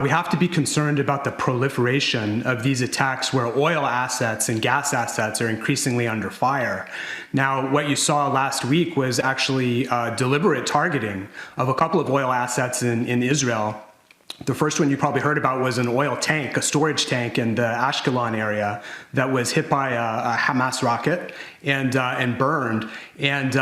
We have to be concerned about the proliferation of these attacks where oil assets and gas assets are increasingly under fire. Now, what you saw last week was actually deliberate targeting of a couple of oil assets in Israel. The first one you probably heard about was an oil tank, a storage tank in the Ashkelon area that was hit by a Hamas rocket and burned. And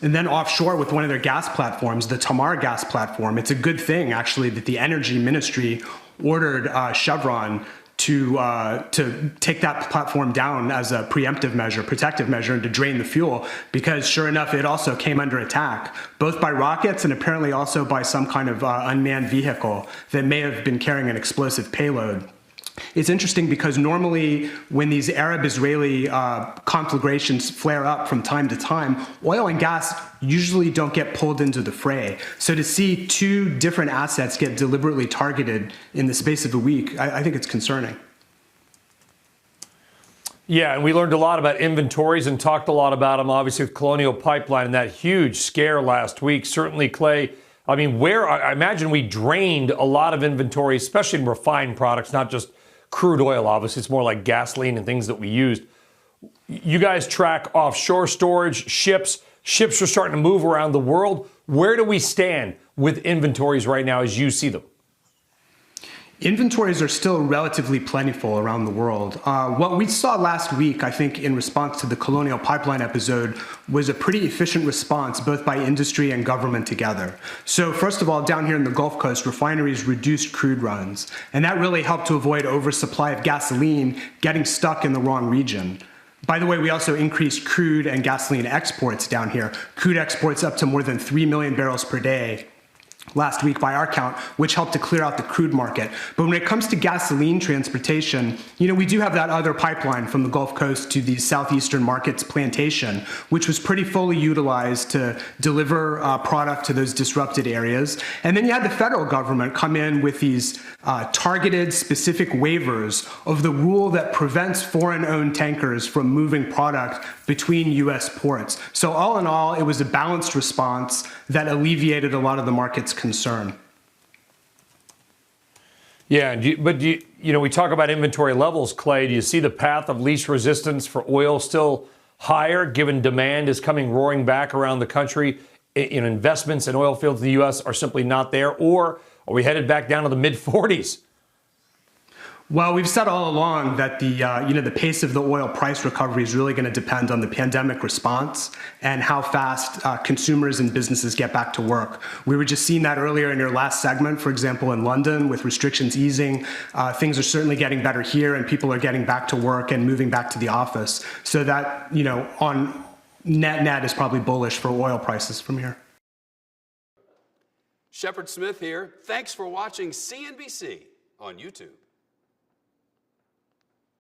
then offshore with one of their gas platforms, the Tamar gas platform. It's a good thing, actually, that the Energy Ministry ordered Chevron to take that platform down as a preemptive measure, protective measure, and to drain the fuel, because sure enough, it also came under attack, both by rockets and apparently also by some kind of unmanned vehicle that may have been carrying an explosive payload. It's interesting because normally when these Arab-Israeli conflagrations flare up from time to time, oil and gas usually don't get pulled into the fray. So to see two different assets get deliberately targeted in the space of a week, I think it's concerning. Yeah, and we learned a lot about inventories and talked a lot about them, obviously, with Colonial Pipeline and that huge scare last week. Certainly, Clay, I mean, I imagine we drained a lot of inventory, especially in refined products, not just crude oil. Obviously, it's more like gasoline and things that we used. You guys track offshore storage, ships. Ships are starting to move around the world. Where do we stand with inventories right now as you see them? Inventories are still relatively plentiful around the world. What we saw last week, I think, in response to the Colonial Pipeline episode, was a pretty efficient response, both by industry and government together. So first of all, down here in the Gulf Coast, refineries reduced crude runs, and that really helped to avoid oversupply of gasoline getting stuck in the wrong region. By the way, we also increased crude and gasoline exports down here. Crude exports up to more than 3 million barrels per day last week by our count, which helped to clear out the crude market. But when it comes to gasoline transportation, we do have that other pipeline from the Gulf Coast to these southeastern markets, Plantation, which was pretty fully utilized to deliver product to those disrupted areas. And then you had the federal government come in with these targeted specific waivers of the rule that prevents foreign-owned tankers from moving product between U.S. ports. So all in all, it was a balanced response that alleviated a lot of the market's concern. Yeah, but we talk about inventory levels, Clay. Do you see the path of least resistance for oil still higher, given demand is coming roaring back around the country? Investments in oil fields in the U.S. are simply not there, or are we headed back down to the mid-40s? Well, we've said all along that the pace of the oil price recovery is really going to depend on the pandemic response and how fast consumers and businesses get back to work. We were just seeing that earlier in your last segment, for example, in London with restrictions easing. Things are certainly getting better here, and people are getting back to work and moving back to the office. So that, on net is probably bullish for oil prices from here. Shepard Smith here. Thanks for watching CNBC on YouTube.